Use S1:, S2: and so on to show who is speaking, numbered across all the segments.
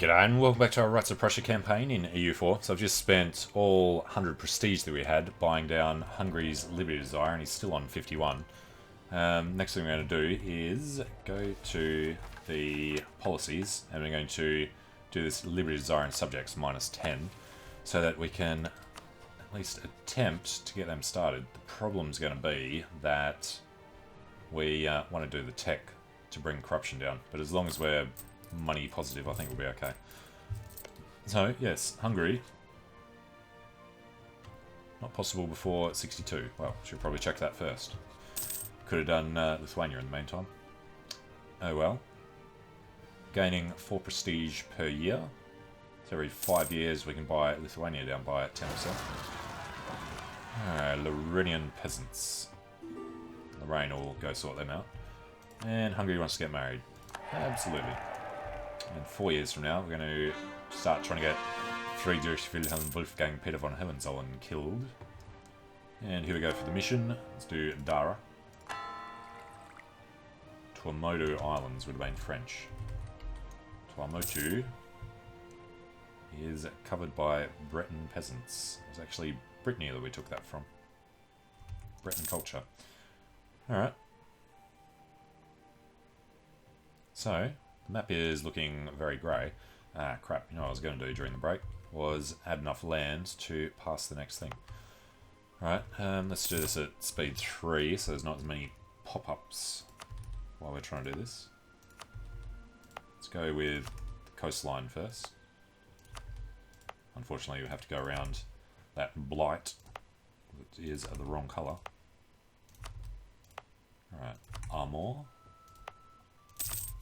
S1: G'day and welcome back to our Rights of Prussia campaign in EU4. So I've just spent all 100 prestige that we had buying down Hungary's Liberty Desire, and he's still on 51. Next thing we're going to do is go to the policies, and we're going to do this Liberty Desire and Subjects -10, so that we can at least attempt to get them started. The problem's going to be that we want to do the tech to bring corruption down, but as long as we're money positive, I think we'll be okay. So, yes, Hungary. Not possible before 62. Well, should probably check that first. Could have done Lithuania in the meantime. Oh well. Gaining 4 prestige per year. So every 5 years we can buy Lithuania down by 10%. Alright, Lorrainian peasants. Lorraine will go sort them out. And Hungary wants to get married. Absolutely. And 4 years from now, we're going to start trying to get Friedrich Wilhelm Wolfgang Peter von Hohenzollern killed. And here we go for the mission. Let's do Dara. Tuamotu Islands would have been French. Tuamotu is covered by Breton peasants. It was actually Brittany that we took that from. Breton culture. Alright. So, the map is looking very grey. Ah, crap. You know what I was going to do during the break? Was add enough land to pass the next thing. Alright, let's do this at speed 3, so there's not as many pop-ups while we're trying to do this. Let's go with the coastline first. Unfortunately, we have to go around that blight, that is the wrong colour. Alright, Armor.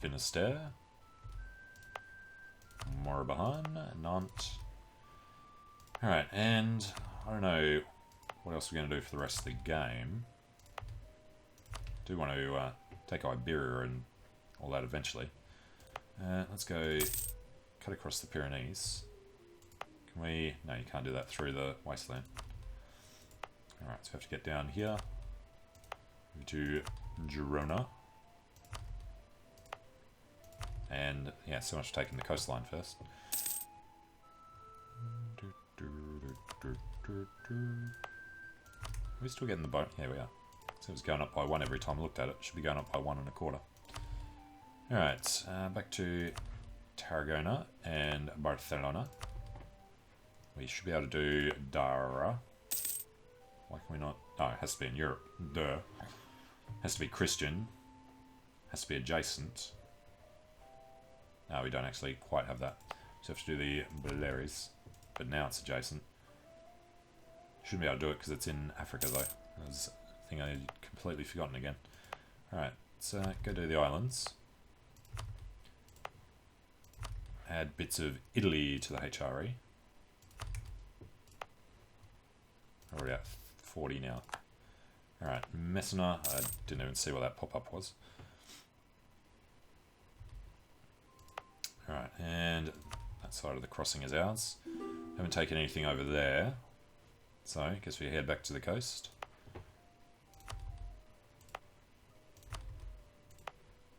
S1: Finisterre. Morbihan, Nantes. Alright, and I don't know what else we're going to do for the rest of the game. Do want to take Iberia and all that eventually. Let's go cut across the Pyrenees. Can we? No, you can't do that through the wasteland. Alright, so we have to get down here. Move to Girona. And, yeah, so much for taking the coastline first. Are we still getting the boat? Yeah, we are. So it was going up by 1 every time I looked at it. It should be going up by 1 1/4. Alright, back to Tarragona and Barcelona. We should be able to do Dara. Why can we not? Oh, it has to be in Europe. Duh. Has to be Christian. Has to be adjacent. No, we don't actually quite have that. So we have to do the Baleares, but now it's adjacent. Shouldn't be able to do it because it's in Africa though. That was a thing I had completely forgotten again. Alright, let's go do the islands. Add bits of Italy to the HRE. Already at 40 now. Alright, Messina. I didn't even see what that pop-up was. Alright, and that side of the crossing is ours. Haven't taken anything over there, so I guess we head back to the coast.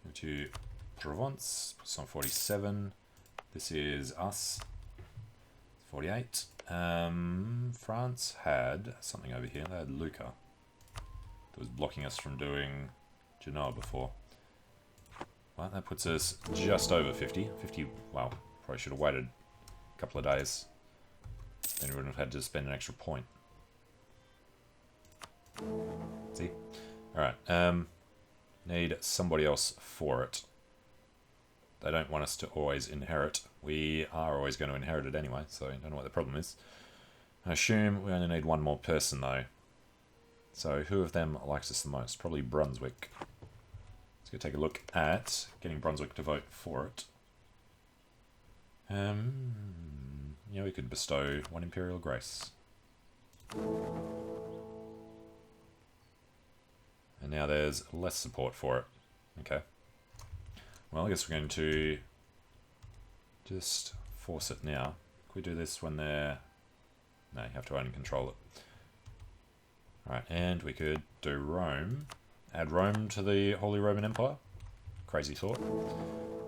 S1: Go to Provence, plus on 47. This is us. 48. France had something over here. They had Lucca that was blocking us from doing Genoa before. Well, that puts us just over 50. 50, well, probably should have waited a couple of days. Then we wouldn't have had to spend an extra point. See? Alright, need somebody else for it. They don't want us to always inherit. We are always going to inherit it anyway, so I don't know what the problem is. I assume we only need one more person though. So who of them likes us the most? Probably Brunswick. Let's go take a look at getting Brunswick to vote for it. Yeah, we could bestow 1 Imperial Grace. And now there's less support for it. Okay. Well, I guess we're going to just force it now. Can we do this when they're... No, you have to own and control it. Alright, and we could do Rome. Add Rome to the Holy Roman Empire. Crazy thought.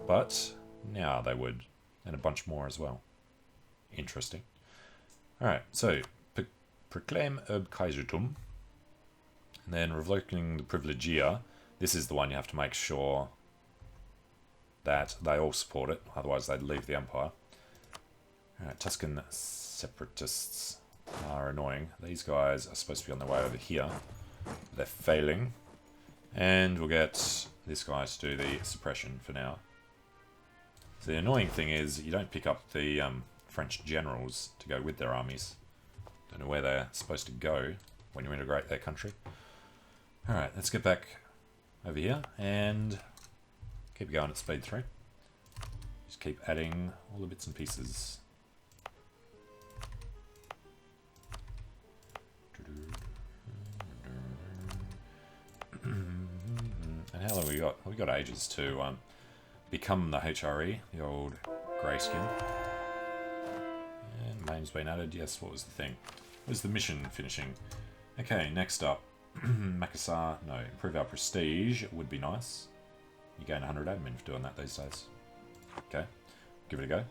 S1: But now they would And a bunch more as well. Interesting. Alright, so proclaim ob Kaisertum. And then revoking the privilegia. This is the one you have to make sure that they all support it, otherwise they'd leave the empire. Alright, Tuscan separatists are annoying. These guys are supposed to be on their way over here. They're failing. And we'll get this guy to do the suppression for now. So the annoying thing is you don't pick up the French generals to go with their armies. Don't know where they're supposed to go when you integrate their country. Alright, let's get back over here and keep going at speed 3. Just keep adding all the bits and pieces. And how long have we got? We've got ages to become the HRE, the old greyskin. And name's been added. Yes, what was the thing? What was the mission finishing? Okay, next up. Makassar, no, improve our prestige would be nice. You gain 100 admin for doing that these days. Okay, give it a go.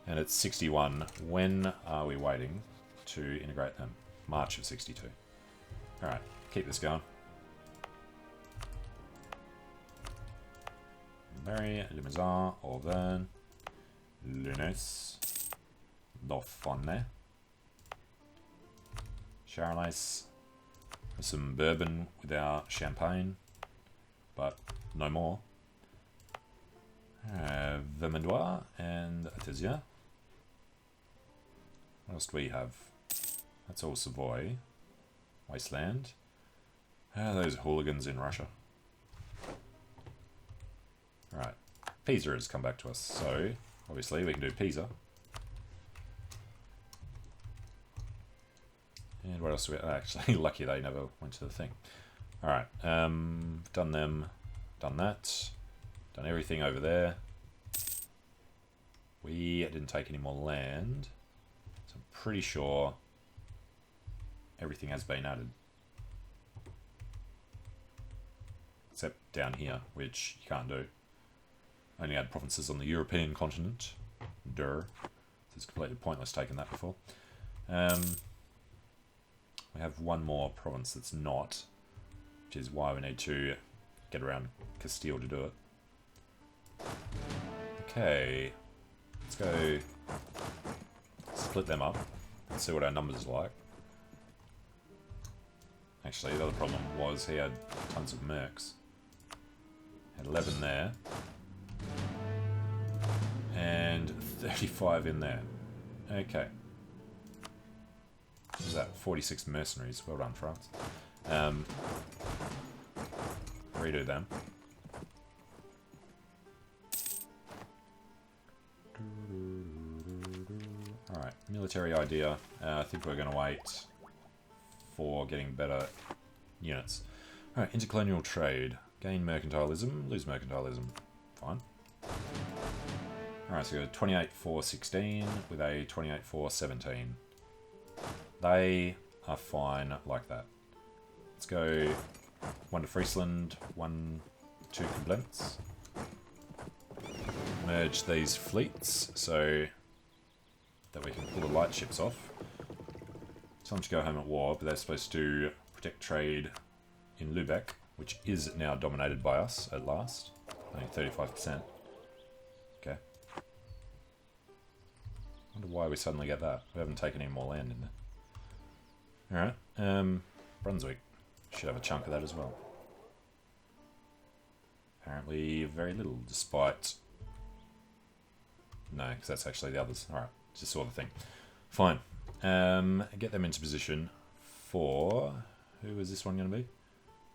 S1: And it's 61. When are we waiting to integrate them? March of 62. Alright, keep this going. Berry, Limousin, Auvergne, Lunes, Dauphine, Charolais. Some bourbon with our champagne, but no more. Vermandois and Artesia. What else do we have? That's all Savoy. Wasteland. Those hooligans in Russia. Right. Pisa has come back to us, so obviously we can do Pisa. And what else do we... actually, lucky they never went to the thing. Alright, done them, done that, done everything over there. We didn't take any more land, so I'm pretty sure everything has been added. Except down here, which you can't do. Only add provinces on the European continent. Durr. It's completely pointless taking that before. We have one more province that's not, which is why we need to get around Castile to do it. Okay, let's go split them up and see what our numbers are like. Actually, the other problem was he had tons of mercs. Had 11 there. And 35 in there. Okay. What was that? 46 mercenaries. Well done, France. Redo them. Alright, military idea. I think we're going to wait for getting better units. Alright, intercolonial trade. Gain mercantilism, lose mercantilism. Fine. Alright, so we got a 28-4-16 with a 28-4-17. They are fine like that. Let's go 1 to Friesland, 1 to Koblenz. Merge these fleets so that we can pull the light ships off. Tell them to go home at war, but they're supposed to protect trade in Lubeck, which is now dominated by us at last. Only 35%. Okay. Wonder why we suddenly get that. We haven't taken any more land in there. Alright, Brunswick. Should have a chunk of that as well. Apparently very little, despite... No, because that's actually the others. Alright, just saw the thing. Fine. Get them into position for... Who is this one going to be?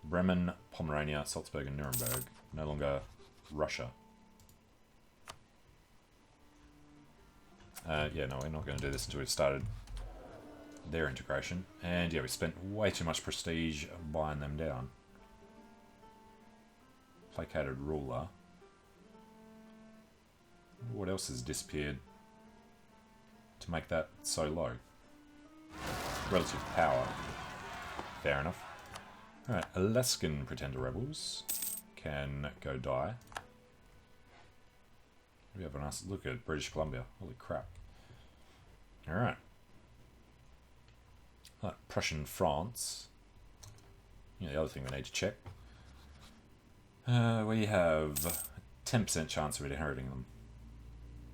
S1: Bremen, Pomerania, Salzburg and Nuremberg. No longer Russia. Yeah, no, we're not going to do this until we've started their integration. And yeah, we spent way too much prestige buying them down. Placated ruler. What else has disappeared to make that so low? Relative power. Fair enough. Alright, Alaskan pretender rebels can go die. We have a nice look at British Columbia. Holy crap. Alright. Prussian France. You know, the other thing we need to check. We have a 10% chance of inheriting them.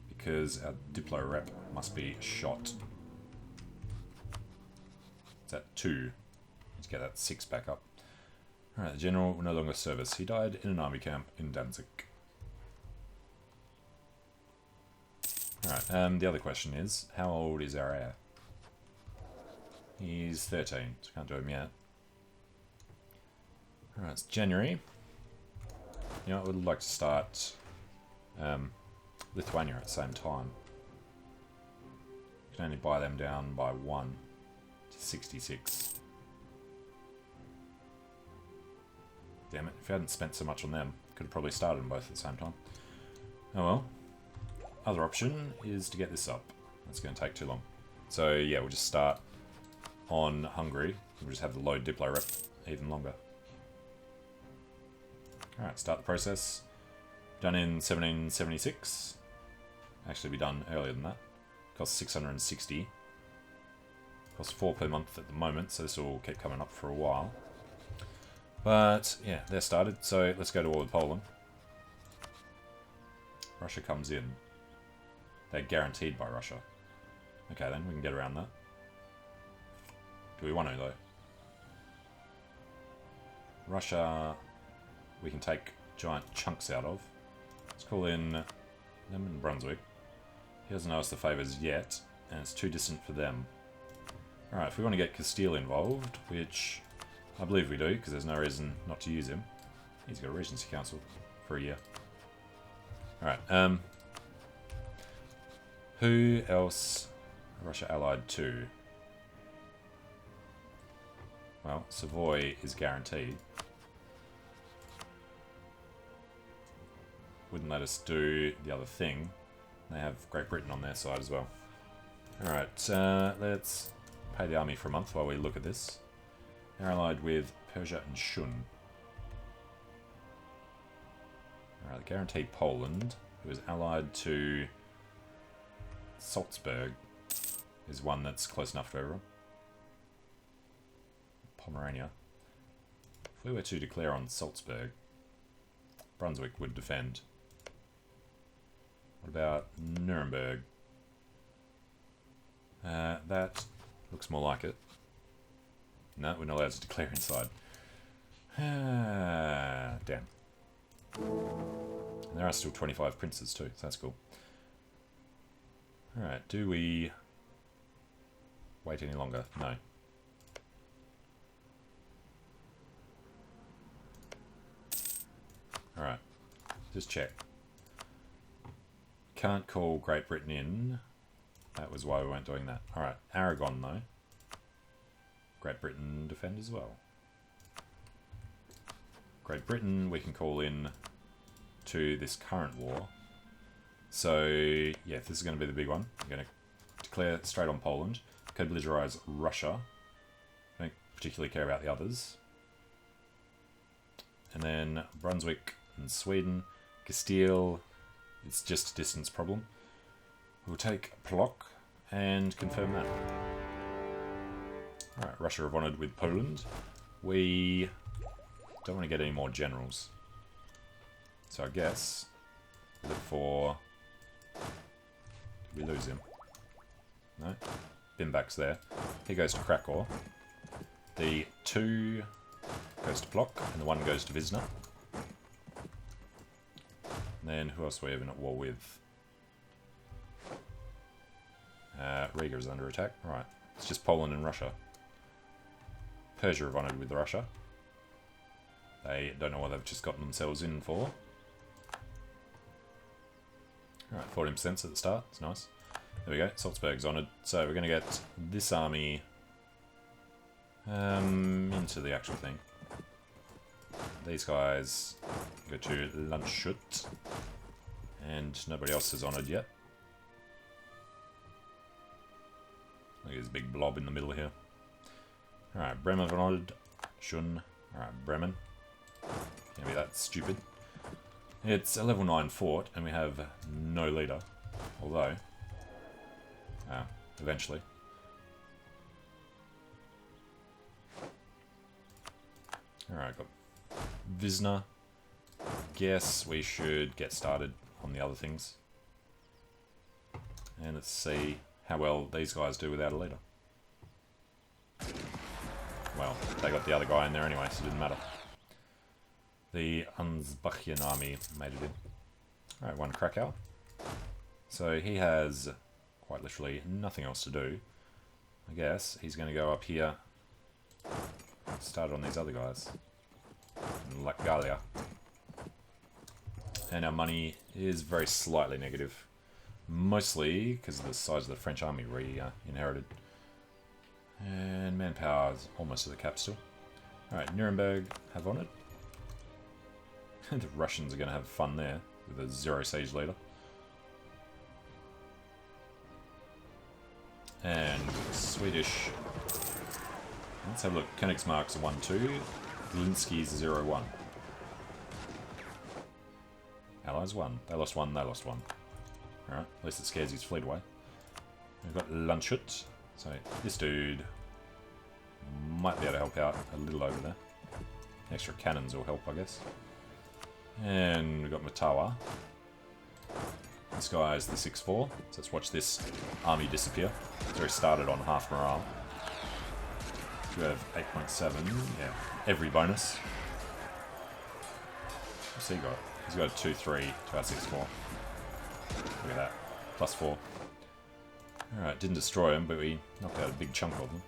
S1: Because our Diplo rep must be shot. It's at 2. Let's get that 6 back up. Alright, the general will no longer service. He died in an army camp in Danzig. Alright, the other question is, how old is our heir? He's 13, so can't do him yet. Alright, it's January. You know, I would like to start Lithuania at the same time. You can only buy them down by 1 to 66. Damn it, if I hadn't spent so much on them, could have probably started them both at the same time. Oh well. Other option is to get this up. That's going to take too long. So yeah, we'll just start on Hungary. We'll just have the low Diplo rep even longer. Alright, start the process. Done in 1776. Actually be done earlier than that. Costs 660. Costs 4 per month at the moment, so this will keep coming up for a while. But yeah, they're started, so let's go to war with Poland. Russia comes in. They're guaranteed by Russia. Okay then, we can get around that. Do we want to though? Russia, we can take giant chunks out of. Let's call in them and Brunswick. He doesn't know us the favours yet, and it's too distant for them. Alright, if we want to get Castile involved, which I believe we do, because there's no reason not to use him. He's got a Regency Council for a year. Alright, who else Russia allied to? Well, Savoy is guaranteed. Wouldn't let us do the other thing. They have Great Britain on their side as well. Alright, let's pay the army for a month while we look at this. They're allied with Persia and Shun. Alright, guaranteed Poland, who is allied to Salzburg, is one that's close enough to everyone. Pomerania. If we were to declare on Salzburg, Brunswick would defend. What about Nuremberg? That looks more like it. No, we're not allowed to declare inside. Damn. And there are still 25 princes too, so that's cool. Alright, do we wait any longer? No. Alright, just check. Can't call Great Britain in. That was why we weren't doing that. Alright, Aragon though. Great Britain defend as well. Great Britain we can call in to this current war. So, yeah, if this is going to be the big one, I'm going to declare straight on Poland. Co-belligerize Russia. I don't particularly care about the others. And then Brunswick and Sweden. Castile, it's just a distance problem. We'll take Plock and confirm that. Alright, Russia have honoured with Poland. We don't want to get any more generals. So I guess look for... Did we lose him? No? Bimbak's there. He goes to Krakow. The 2 goes to Plock, and the 1 goes to Wisna. And then who else are we even at war with? Riga is under attack. Right, it's just Poland and Russia. Persia have honoured with Russia. They don't know what they've just gotten themselves in for. Alright, 14% at the start. It's nice. There we go. Salzburg's honoured. So we're going to get this army into the actual thing. These guys go to Landshut. And nobody else is honoured yet. Look at this big blob in the middle here. Alright, Bremen honoured. Shun. Alright, Bremen. Can't be that stupid. It's a level 9 fort, and we have no leader. Although, eventually. Alright, got Visna. Guess we should get started on the other things. And let's see how well these guys do without a leader. Well, they got the other guy in there anyway, so it didn't matter. The Ansbachian army made it in. Alright, one Krakow. So he has quite literally nothing else to do. I guess he's going to go up here, start on these other guys. In Latgalia. And our money is very slightly negative. Mostly because of the size of the French army we inherited. And manpower is almost at the cap still. Alright, Nuremberg have on it. The Russians are going to have fun there with a 0 siege leader. And Swedish. Let's have a look. Königsmark's 1-2. Linsky's 0-1. Allies 1. They lost 1, they lost 1. Alright, at least it scares his fleet away. We've got Landshut. So this dude might be able to help out a little over there. Extra cannons will help, I guess. And we've got Matawa. This guy is the 6-4. So let's watch this army disappear. So he started on half morale. So we have 8.7. Yeah, every bonus. What's he got? He's got a 2-3 to our 6-4. Look at that. +4. Alright, didn't destroy him, but we knocked out a big chunk of them.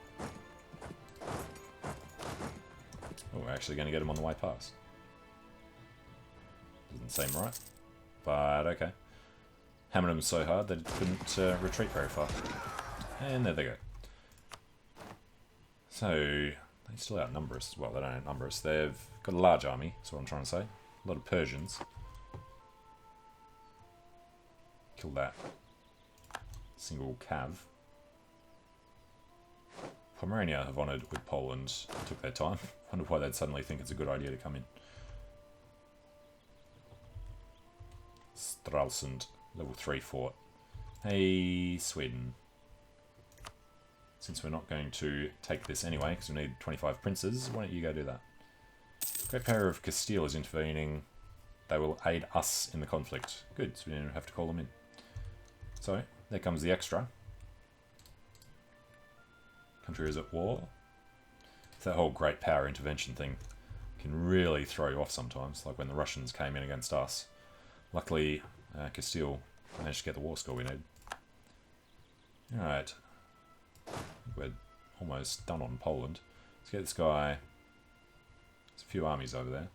S1: Oh, we're actually going to get him on the way past. Doesn't seem right. But okay. Hammered them so hard that it couldn't retreat very far. And there they go. So, they still outnumber us. Well, they don't outnumber us. They've got a large army, that's what I'm trying to say. A lot of Persians. Kill that. Single cav. Pomerania have honoured with Poland. Took their time. Wonder why they'd suddenly think it's a good idea to come in. Stralsund, level 3 fort. Hey, Sweden. Since we're not going to take this anyway, because we need 25 princes, why don't you go do that? Great Power of Castile is intervening. They will aid us in the conflict. Good, so we don't have to call them in. So, there comes the extra. Country is at war. That whole great power intervention thing can really throw you off sometimes, like when the Russians came in against us. Luckily, Castile managed to get the war score we need. Alright. We're almost done on Poland. Let's get this guy. There's a few armies over there.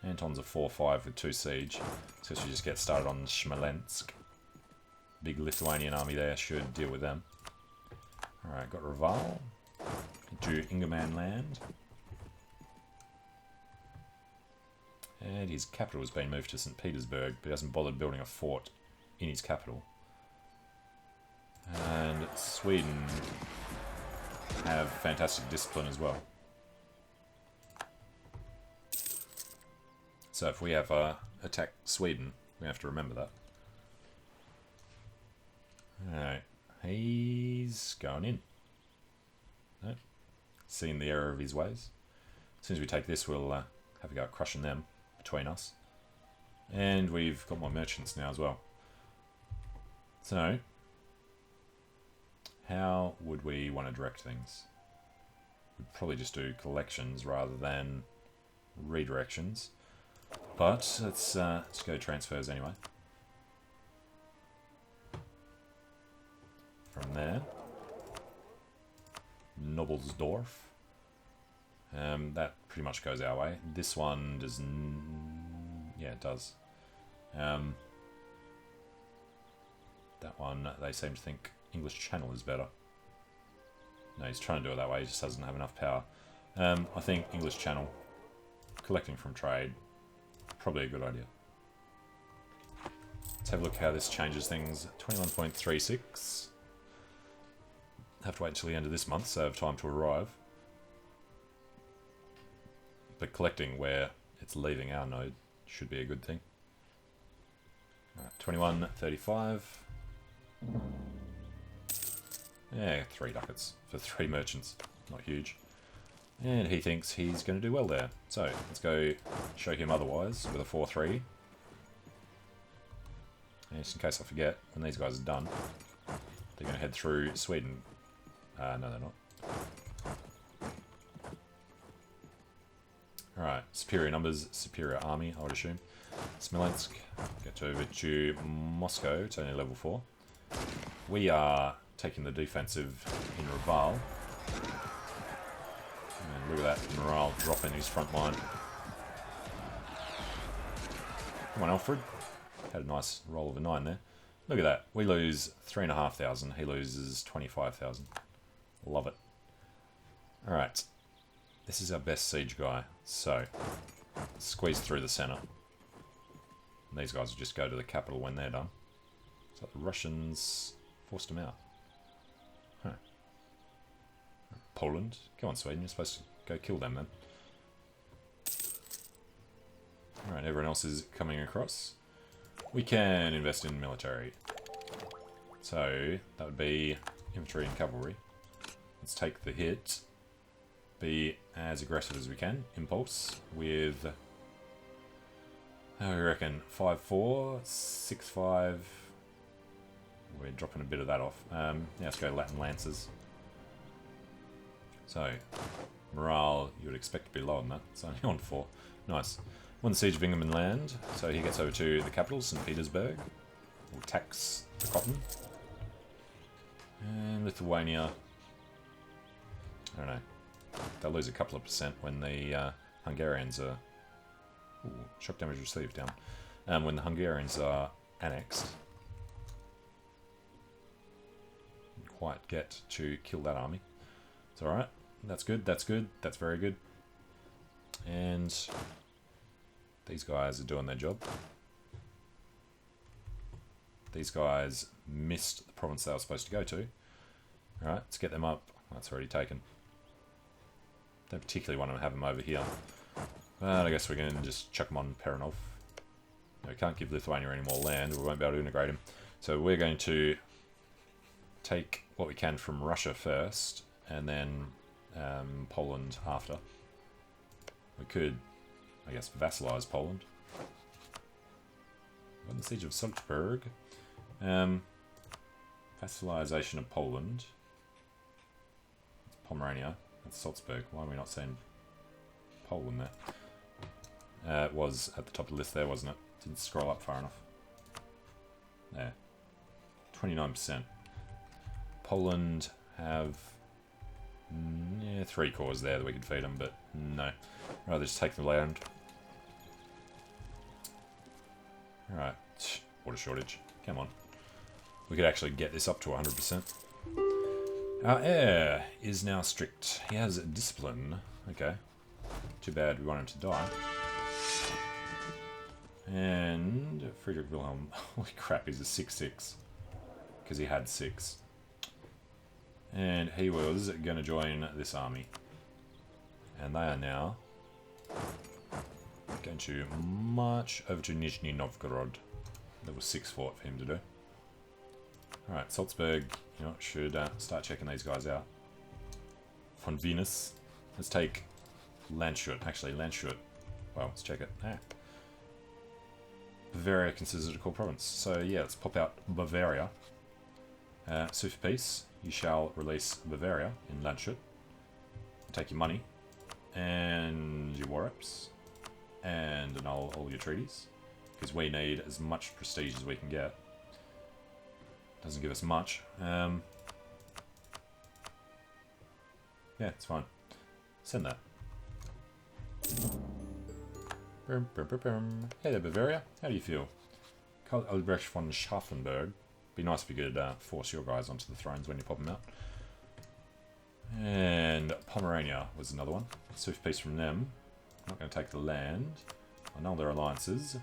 S1: Anton's a 4-5 with 2 siege. So we should just get started on Smolensk. Big Lithuanian army there should deal with them. Alright, got Reval. Into Ingerman land. And his capital has been moved to St. Petersburg, but he hasn't bothered building a fort in his capital. And Sweden have fantastic discipline as well. So if we have attack Sweden, we have to remember that. Alright, he's going in. No. Seen the error of his ways. As soon as we take this, we'll have a go at crushing them between us. And we've got more merchants now as well. So, how would we want to direct things? We'd probably just do collections rather than redirections. But let's go transfers anyway. From there, Nobelsdorf. That pretty much goes our way. This one does. Yeah, it does. That one, they seem to think English Channel is better. No, he's trying to do it that way. He just doesn't have enough power. I think English Channel, collecting from trade, probably a good idea. Let's have a look how this changes things. 21.36. Have to wait until the end of this month, so I have time to arrive. But collecting where it's leaving our node should be a good thing. Right, 21, 35. Yeah, 3 ducats for 3 merchants. Not huge. And he thinks he's going to do well there. So, let's go show him otherwise with a 4-3. And just in case I forget, when these guys are done, they're going to head through Sweden. No, they're not. Alright, superior numbers, superior army, I would assume. Smolensk, get over to Moscow, it's only level 4. We are taking the defensive in Raval. And look at that morale drop in his front line. Come on, Alfred. Had a nice roll of a 9 there. Look at that. We lose 3,500. He loses 25,000. Love it. Alright. This is our best siege guy. So, squeeze through the center. And these guys will just go to the capital when they're done. So the Russians forced them out. Huh. Poland. Come on, Sweden. You're supposed to go kill them then. Alright, everyone else is coming across. We can invest in military. So, that would be infantry and cavalry. Let's take the hit. Be as aggressive as we can. Impulse with... How do we reckon? 5-4, 6-5. We're dropping a bit of that off. Yeah, let's go Latin Lancers. So, morale, you would expect to be lower than that. It's only on 4. Nice. Won the siege of Ingham land, so he gets over to the capital, St. Petersburg. We'll tax the cotton. And Lithuania, I don't know. They'll lose a couple of percent when the Hungarians are... Ooh, shock damage received down. When the Hungarians are annexed. Didn't quite get to kill that army. It's alright. That's good, that's good, that's very good. And... these guys are doing their job. These guys missed the province they were supposed to go to. Alright, let's get them up. That's already taken. Don't particularly want to have them over here. But I guess we're going to just chuck them on Peronov. We can't give Lithuania any more land. We won't be able to integrate them. So we're going to take what we can from Russia first, and then Poland after. We could... I guess vassalize Poland. Won the siege of Salzburg. Vassalization of Poland. It's Pomerania. That's Salzburg. Why are we not saying Poland there? It was at the top of the list there, wasn't it? Didn't scroll up far enough. There. 29%. Poland have... yeah, 3 cores there that we could feed them, but no. Rather just take the land. Alright, water shortage. Come on. We could actually get this up to 100%. Our heir is now strict. He has discipline. Okay. Too bad we want him to die. And Friedrich Wilhelm. Holy crap, he's a 6-6. Because he had 6. And he was going to join this army. And they are now going to march over to Nizhny Novgorod. There was 6 fort for him to do. Alright, Salzburg, you know, should start checking these guys out. Von Venus. Let's take Landshut. Actually, Landshut. Well, let's check it. Bavaria considers it a core province. So yeah, let's pop out Bavaria. Sue for peace. You shall release Bavaria in Landshut. Take your money. And your war reps. And annul all your treaties. Because we need as much prestige as we can get. Doesn't give us much. Yeah, it's fine. Send that. Hey there, Bavaria. How do you feel? Karl Albrecht von Schaffenberg. Be nice if you could force your guys onto the thrones when you pop them out. And Pomerania was another one. Swift peace from them. Not going to take the land. Annul their alliances.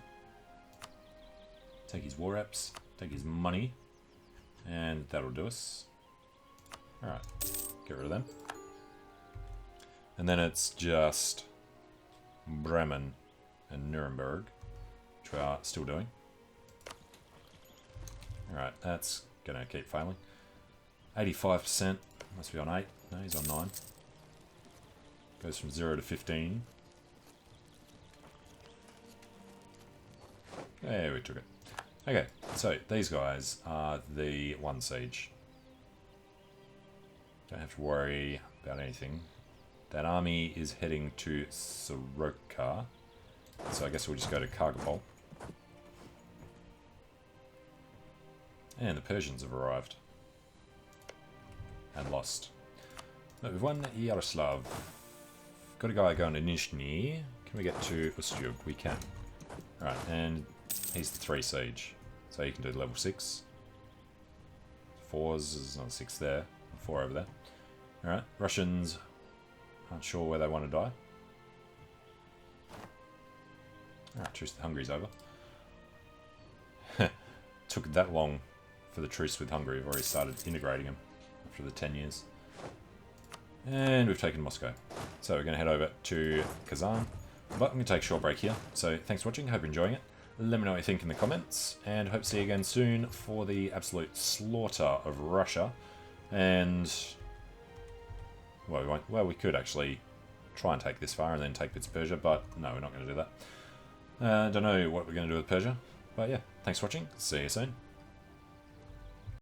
S1: Take his war reps. Take his money. And that'll do us. Alright. Get rid of them. And then it's just Bremen and Nuremberg, which we are still doing. Alright, that's going to keep failing. 85%. Must be on 8. No, he's on 9. Goes from 0 to 15. There, we took it. Okay, so these guys are the 1 siege. Don't have to worry about anything. That army is heading to Soroka. So I guess we'll just go to Kargopol. And the Persians have arrived. And lost. But we've won Yaroslav. Got a guy going to Nizhny. Can we get to Ustyu? We can. Alright, and he's the 3 siege. So you can do level 6. 4s, there's another 6 there. 4 over there. Alright, Russians aren't sure where they want to die. Alright, truce with Hungary's over. Took that long for the truce with Hungary. We've already started integrating them after the 10 years. And we've taken Moscow. So we're going to head over to Kazan. But I'm going to take a short break here. So thanks for watching. Hope you're enjoying it. Let me know what you think in the comments. And hope to see you again soon for the absolute slaughter of Russia. And well, we could actually try and take this far and then take bits of Persia, but no, we're not going to do that. Don't know what we're going to do with Persia, but yeah, thanks for watching. See you soon.